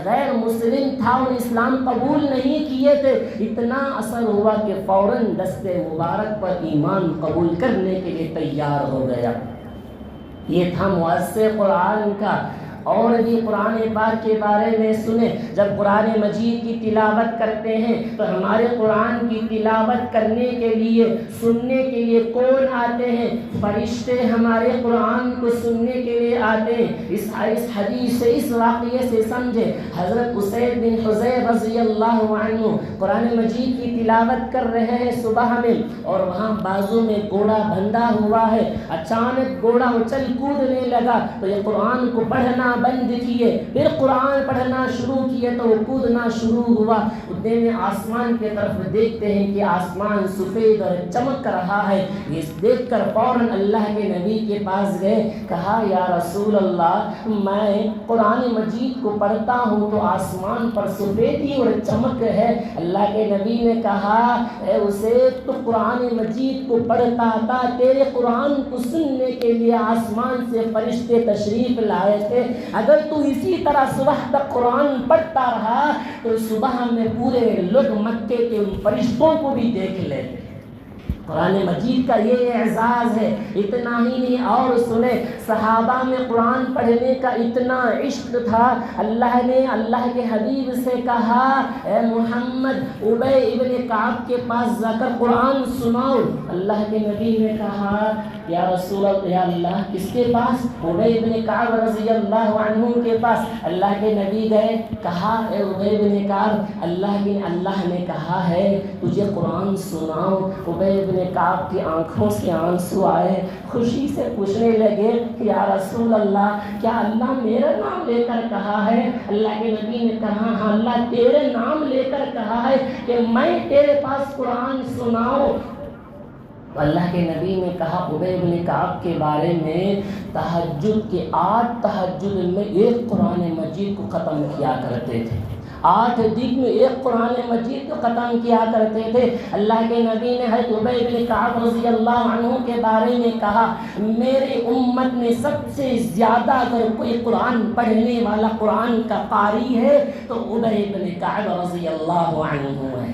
غیر مسلم تھا اور اسلام قبول نہیں کیے تھے، اتنا اثر ہوا کہ فوراً دست مبارک پر ایمان قبول کرنے کے لیے تیار ہو گیا۔ یہ تھا مؤثر قرآن کا۔ اور بھی قرآن پاک کے بارے میں سنیں، جب قرآن مجید کی تلاوت کرتے ہیں تو ہمارے قرآن کی تلاوت کرنے کے لیے سننے کے لیے کون آتے ہیں؟ فرشتے ہمارے قرآن کو سننے کے لیے آتے ہیں۔ اس حدیث سے اس واقعے سے سمجھے، حضرت اسید بن حضیر رضی اللہ عنہ قرآن مجید کی تلاوت کر رہے ہیں صبح میں، اور وہاں بازو میں گھوڑا بندھا ہوا ہے، اچانک گھوڑا اچھل کودنے لگا تو یہ قرآن کو پڑھنا بند کیے، پھر قرآن پڑھنا شروع کیے تو وہ کودنا شروع ہوا۔ اتنے میں آسمان کی طرف دیکھتے ہیں کہ آسمان سفید اور چمک رہا ہے، یہ دیکھ کر فوراً اللہ کے نبی کے پاس گئے، کہا یا رسول اللہ میں قرآن مجید کو پڑھتا ہوں تو آسمان پر سفیدی اور چمک ہے۔ اللہ کے نبی نے کہا اے اسید تو قرآن مجید کو پڑھتا تھا، تیرے قرآن کو سننے کے لیے آسمان سے فرشتے تشریف لائے تھے، اگر تو اسی طرح صبح تک قرآن پڑھتا رہا تو صبح میں پورے لوگ مکے کے ان فرشتوں کو بھی دیکھ لیتے۔ قرآن مجید کا یہ اعزاز ہے۔ اتنا ہی نہیں، اور سنیں صحابہ میں قرآن پڑھنے کا اتنا عشق تھا، اللہ نے اللہ کے حبیب سے کہا اے محمد ابی ابن کعب کے پاس جا کر قرآن سناؤ۔ اللہ کے نبی نے کہا یا رسول اللہ، یا اللہ کس کے پاس؟ ابی ابن کعب رضی اللہ عنہ کے پاس۔ اللہ کے نبی گئے، کہا اے ابی ابن کعب اللہ نے کہا ہے تجھے قرآن سناؤ۔ ابی ابن کعب کی آنکھوں سے آنسو آئے، خوشی سے پوچھنے لگے کہ یا رسول اللہ کیا اللہ میرا نام لے کر کہا ہے؟ اللہ کے نبی نے کہا ہاں اللہ تیرے نام لے کر کہا ہے کہ میں تیرے پاس قرآن سناؤں۔ اللہ کے نبی نے کہا ابی بن کعب کے بارے میں تہجد کے 8 تہجد میں ایک قرآن مجید کو ختم کیا کرتے تھے، 8 دن میں ایک قرآن مجید کو ختم کیا کرتے تھے۔ اللہ کے نبی نے حضرت ابی بن کعب رضی اللہ عنہ کے بارے میں کہا میرے امت میں سب سے زیادہ اگر کوئی قرآن پڑھنے والا قرآن کا قاری ہے تو ابی بن کعب رضی اللہ عنہ ہے۔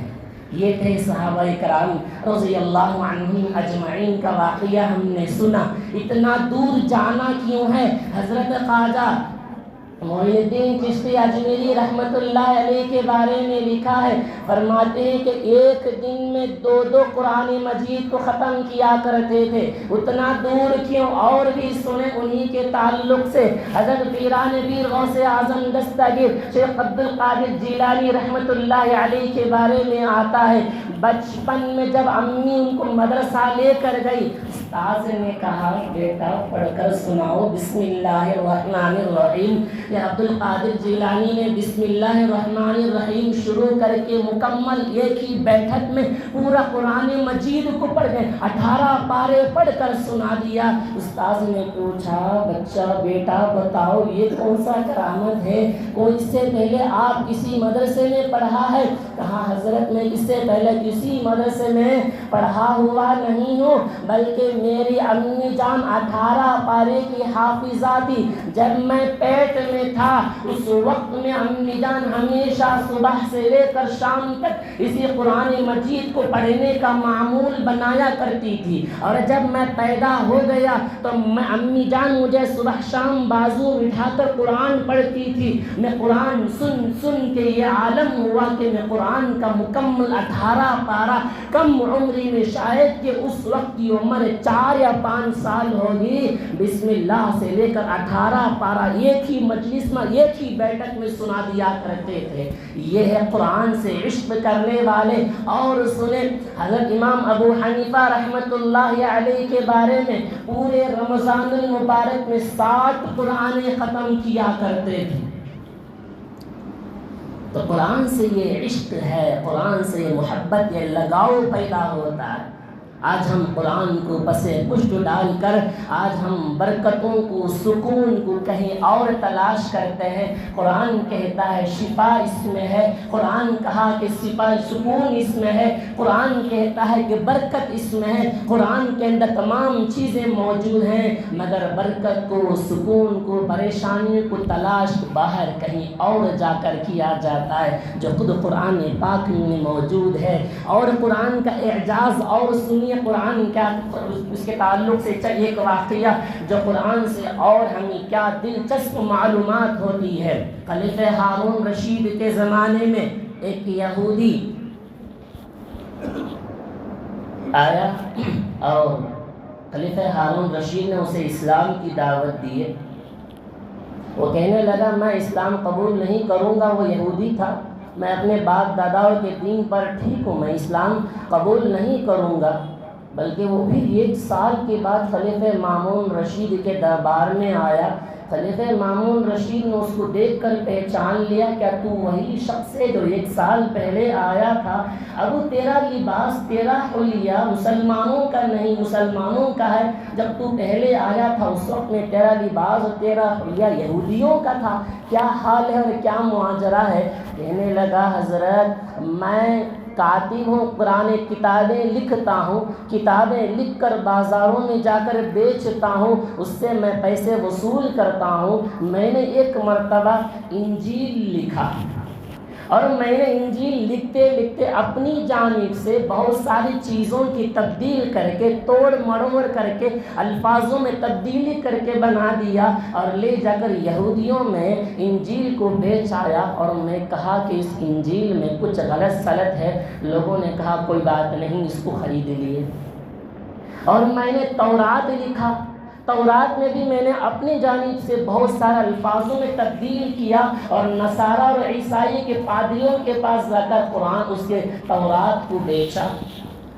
یہ تھے صحابہ کرام رضی اللہ عنہم اجمعین کا واقعہ ہم نے سنا۔ اتنا دور جانا کیوں ہے؟ حضرت خواجہ معین الدین چشتی اجمیری رحمت اللہ علیہ کے بارے میں لکھا ہے، فرماتے ہیں کہ ایک دن میں 2 قرآن مجید کو ختم کیا کرتے تھے۔ اتنا دور کیوں؟ اور بھی سنیں انہی کے تعلق سے حضرت پیران پیر غوث اعظم دستگیر شیخ عبد القادر جیلانی رحمت اللہ علیہ کے بارے میں آتا ہے، بچپن میں جب امی ان کو مدرسہ لے کر گئی، استاذ نے کہا بیٹا پڑھ کر سناؤ بسم اللہ الرحمن الرحیم۔ یا عبد القادر جیلانی نے بسم اللہ الرحمن الرحیم شروع کر کے مکمل ایک ہی بیٹھک میں پورا قرآن مجید کو پڑھ گئے، 18 پارے پڑھ کر سنا دیا۔ استاذ نے پوچھا بچہ بیٹا بتاؤ یہ کون سا کرامت ہے؟ کوئی اس سے پہلے آپ کسی مدرسے میں پڑھا ہے؟ کہا حضرت میں اس سے پہلے کسی مدرسے میں پڑھا ہوا نہیں ہوں، بلکہ میری امی جان 18 پارے کی حافظہ تھی۔ جب میں پیٹ میں تھا اس وقت میں امی جان ہمیشہ صبح سے لے کر شام تک اسی قرآن مجید کو پڑھنے کا معمول بنایا کرتی تھی، اور جب میں پیدا ہو گیا تو امی جان مجھے صبح شام بازو بٹھا کر قرآن پڑھتی تھی۔ میں قرآن سن سن کے یہ عالم ہوا کہ میں قرآن کا مکمل 18 پارہ کم عمری میں، شاید کہ اس وقت کی عمر 4 یا 5 سال ہوگی، بسم اللہ سے لے کر 18 پارہ ایک ہی مجلس میں ایک ہی بیٹھک میں سنا دیا کرتے تھے۔ یہ ہے قرآن سے عشق کرنے والے۔ اور سنیں حضرت امام ابو حنیفہ رحمت اللہ علیہ کے بارے میں پورے رمضان المبارک میں 60 قرآن ختم کیا کرتے تھے۔ تو قرآن سے یہ عشق ہے، قرآن سے یہ محبت، یہ لگاؤ پیدا ہوتا ہے۔ آج ہم قرآن کو پس پشت ڈال کر آج ہم برکتوں کو، سکون کو کہیں اور تلاش کرتے ہیں۔ قرآن کہتا ہے شفا اس میں ہے، قرآن کہا کہ سکون اس میں ہے، قرآن کہتا ہے کہ برکت اس میں ہے، قرآن کے اندر تمام چیزیں موجود ہیں، مگر برکت کو، سکون کو، پریشانی کو تلاش باہر کہیں اور جا کر کیا جاتا ہے، جو خود قرآن پاک میں موجود ہے۔ اور قرآن کا اعجاز اور سنیے قرآن کیا، اس کے تعلق سے ایک واقعہ جو قرآن سے اور ہمیں کیا دلچسپ معلومات ہوتی ہے۔ خلیفہ ہارون رشید کے زمانے میں ایک یہودی آیا اور خلیفہ ہارون رشید نے اسے اسلام کی دعوت دی ہے۔ وہ کہنے لگا میں اسلام قبول نہیں کروں گا، وہ یہودی تھا، میں اپنے باپ داداؤں کے دین پر ٹھیک ہوں، میں اسلام قبول نہیں کروں گا۔ بلکہ وہ بھی 1 سال کے بعد خلیفہ مامون رشید کے دربار میں آیا۔ خلیفہ مامون رشید نے اس کو دیکھ کر پہچان لیا، کیا تو وہی شخص ہے جو 1 سال پہلے آیا تھا؟ اب تیرا لباس، تیرا حلیہ مسلمانوں کا نہیں، مسلمانوں کا ہے، جب تو پہلے آیا تھا اس وقت میں تیرا لباس اور تیرا حلیہ یہودیوں کا تھا، کیا حال ہے اور کیا معاجرہ ہے؟ کہنے لگا حضرت میں کاتب ہوں، قرآن کتابیں لکھتا ہوں، کتابیں لکھ کر بازاروں میں جا کر بیچتا ہوں، اس سے میں پیسے وصول کرتا ہوں۔ میں نے ایک مرتبہ انجیل لکھا اور میں نے انجیل لکھتے لکھتے اپنی جانب سے بہت ساری چیزوں کی تبدیل کر کے، توڑ مڑوڑ کر کے، الفاظوں میں تبدیلی کر کے بنا دیا اور لے جا کر یہودیوں میں انجیل کو بیچ آیا، اور میں کہا کہ اس انجیل میں کچھ غلط سلط ہے۔ لوگوں نے کہا کوئی بات نہیں، اس کو خرید لیے۔ اور میں نے تورات لکھا، تورات میں بھی میں نے اپنی جانب سے بہت سارے الفاظوں میں تبدیل کیا، اور نصارہ اور عیسائی کے پادریوں کے پاس جا کر قرآن اس کے تورات کو بیچا۔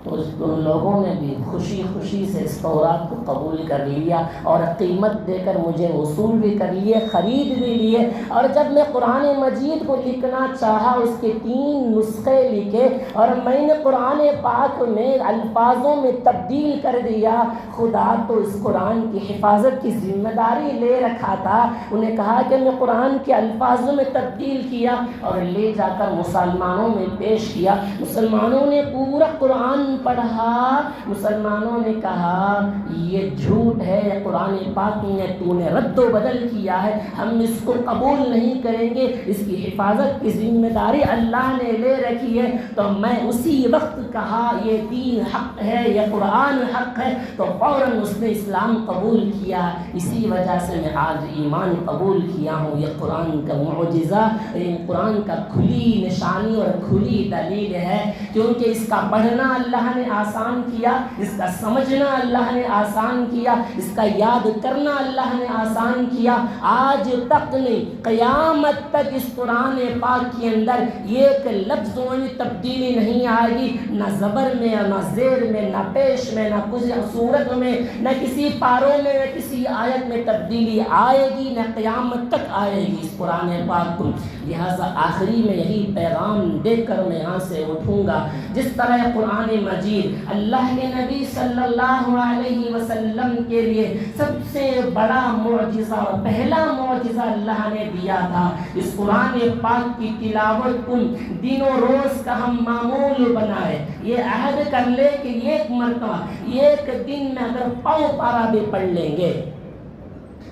ان لوگوں نے بھی خوشی خوشی سے اس تورات کو قبول کر لیا اور قیمت دے کر مجھے وصول بھی کر لیے، خرید بھی لیے۔ اور جب میں قرآن مجید کو لکھنا چاہا، اس کے 3 نسخے لکھے اور میں نے قرآن پاک میں الفاظوں میں تبدیل کر دیا۔ خدا تو اس قرآن کی حفاظت کی ذمہ داری لے رکھا تھا، انہیں کہا کہ میں قرآن کے الفاظوں میں تبدیل کیا اور لے جا کر مسلمانوں میں پیش کیا۔ مسلمانوں نے پورا قرآن پڑھا، مسلمانوں نے کہا یہ جھوٹ ہے، قرآن پاک میں تو نے رد و بدل کیا ہے، ہم اس کو قبول نہیں کریں گے، اس کی حفاظت کی ذمہ داری اللہ نے لے رکھی ہے۔ تو میں اسی وقت کہا یہ دین حق ہے، یہ قرآن حق ہے، تو فوراً اس نے اسلام قبول کیا۔ اسی وجہ سے میں آج ایمان قبول کیا ہوں۔ یہ قرآن کا معجزہ، یہ قرآن کا کھلی نشانی اور کھلی دلیل ہے، کیونکہ اس کا پڑھنا اللہ نے آسان کیا، اس کا سمجھنا اللہ نے آسان کیا، اس کا یاد کرنا اللہ نے آسان کیا۔ آج تک نہیں، قیامت تک اس قرآن پاک کے اندر ایک لفظوں میں تبدیلی نہیں آئے گی، نہ زبر میں، نہ زیر میں، نہ پیش میں، نہ کچھ صورت میں، نہ کسی پاروں میں، نہ کسی آیت میں تبدیلی آئے گی، نہ قیامت تک آئے گی اس قرآن پاک کو۔ لہٰذا آخری میں یہی پیغام دے کر میں یہاں سے اٹھوں گا، جس طرح قرآن مجید اللہ کے نبی صلی اللہ علیہ وسلم کے لیے سب سے بڑا معجزہ اور پہلا معجزہ اللہ نے دیا تھا، اس قرآن پاک کی تلاوت کو دن و روز کا ہم معمول بنائے، یہ عہد کر لے کہ ایک مرتبہ ایک دن میں اگر 100 پارہ بھی پڑھ لیں گے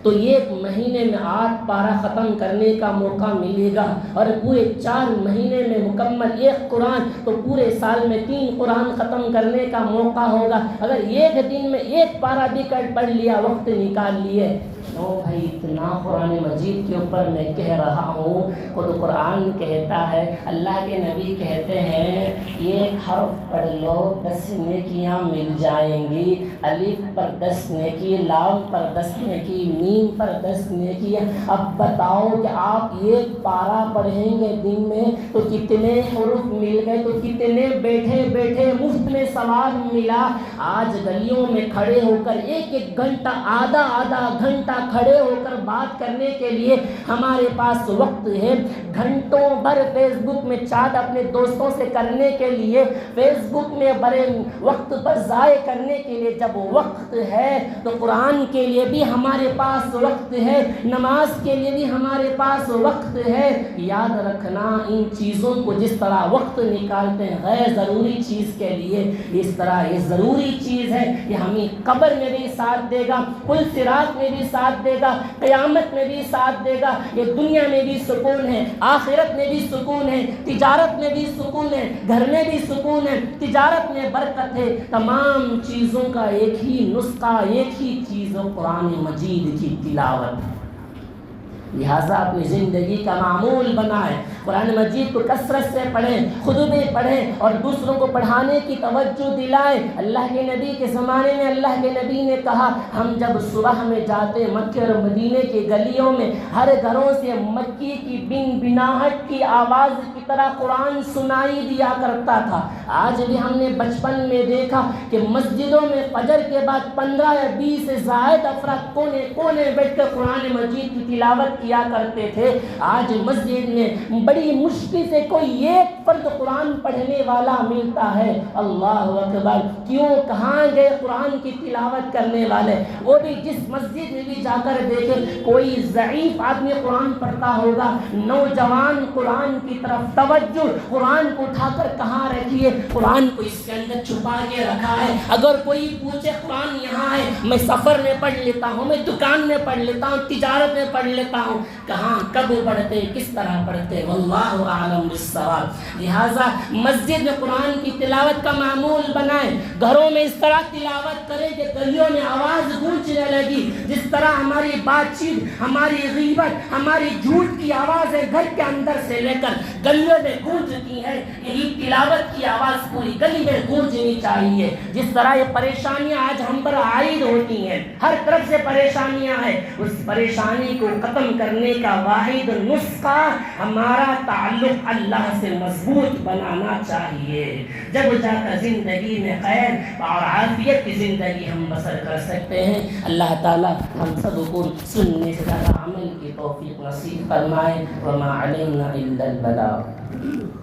تو ایک مہینے میں 8 پارہ ختم کرنے کا موقع ملے گا، اور پورے 4 مہینے میں مکمل ایک قرآن تو پورے سال میں 3 قرآن ختم کرنے کا موقع ہوگا۔ اگر ایک دن میں 1 پارہ بھی پڑھ لیا، وقت نکال لیے، نو بھائی اتنا قرآن مجید کے اوپر میں کہہ رہا ہوں، خود قرآن کہتا ہے، اللہ کے نبی کہتے ہیں ایک حرف پڑھ لو 10 نیکیاں مل جائیں گی، الف پر 10 نیکی، لام پر 10 نیکی، میم پر 10 نیکی۔ اب بتاؤ کہ آپ ایک پارہ پڑھیں گے دن میں تو کتنے حروف مل گئے، تو کتنے بیٹھے بیٹھے مفت میں ثواب ملا۔ آج گلیوں میں کھڑے ہو کر 1 گھنٹہ، آدھا گھنٹہ کھڑے ہو کر بات کرنے کے لیے ہمارے پاس وقت ہے، گھنٹوں بھر فیس بک میں چیٹ اپنے دوستوں سے کرنے کے لیے، فیس بک میں بڑے وقت پر ضائع کرنے کے لیے جب وقت ہے تو قرآن کے لیے بھی ہمارے پاس وقت ہے، نماز کے لیے بھی ہمارے پاس وقت ہے۔ یاد رکھنا، ان چیزوں کو جس طرح وقت نکالتے ہیں غیر ضروری چیز کے لیے، اس طرح یہ ضروری چیز ہے کہ ہمیں قبر میں بھی ساتھ دے گا، پل صراط میں بھی ساتھ دے گا، قیامت میں بھی ساتھ دے گا۔ یہ دنیا میں بھی سکون ہے، آخرت میں بھی سکون ہے، تجارت میں بھی سکون ہے، گھر میں بھی سکون ہے، تجارت میں برکت ہے۔ تمام چیزوں کا ایک ہی نسخہ، ایک ہی چیز قرآن مجید کی تلاوت۔ لہٰذا اپنی زندگی کا معمول بنائیں، قرآن مجید کو کثرت سے پڑھیں، خود بھی پڑھیں اور دوسروں کو پڑھانے کی توجہ دلائیں۔ اللہ کے نبی کے زمانے میں اللہ کے نبی نے کہا، ہم جب صبح میں جاتے مکہ اور مدینے کی گلیوں میں، ہر گھروں سے مکی کی بن بناہٹ کی آواز کی طرح قرآن سنائی دیا کرتا تھا۔ آج بھی ہم نے بچپن میں دیکھا کہ مسجدوں میں فجر کے بعد 15 یا 20 سے زائد افراد کونے کونے بیٹھ کر قرآن مجید کی تلاوت کیا کرتے تھے۔ آج مسجد میں بڑی مشکل سے کوئی ایک فرد قرآن پڑھنے والا ملتا ہے۔ اللہ اکبر! کیوں؟ کہاں گئے قرآن کی تلاوت کرنے والے؟ وہ بھی جس مسجد میں بھی جا کر دیکھے کوئی ضعیف آدمی قرآن پڑھتا ہوگا، نوجوان قرآن کی طرف توجہ، قرآن کو اٹھا کر کہاں رکھیے، قرآن کو اس کے اندر چھپا کے رکھا ہے۔ اگر کوئی پوچھے قرآن یہاں ہے، میں سفر میں پڑھ لیتا ہوں، میں دکان میں پڑھ لیتا ہوں، تجارت میں پڑھ لیتا ہوں، کہاں کب پڑھتے، کس طرح پڑھتے، واللہ اعلم بالصواب۔ لہٰذا مسجد میں قرآن کی تلاوت کا معمول بنائیں، گھروں میں اس طرح تلاوت کریں کہ گلیوں میں آواز گونجنے لگی، جس طرح ہماری بات چیت، ہماری غیبت، ہماری جھوٹ کی آوازیں گھر کے اندر سے لے کر گلیوں میں گونجتی ہے، یہی تلاوت کی آواز پوری گلی میں گونجنی چاہیے۔ جس طرح یہ پریشانیاں آج ہم پر عائد ہوتی ہیں، ہر طرف سے پریشانیاں ہیں، اس پریشانی کو ختم کرنے کا واحد نسخہ ہمارا تعلق اللہ سے مضبوط بنانا چاہیے۔ جب جا کر زندگی میں خیر اور عافیت کی زندگی ہم بسر کر سکتے ہیں۔ اللہ تعالی ہم سب کو سننے سے زیادہ عمل کی توفیق نصیب فرمائے۔ وما علینا الا البلاغ۔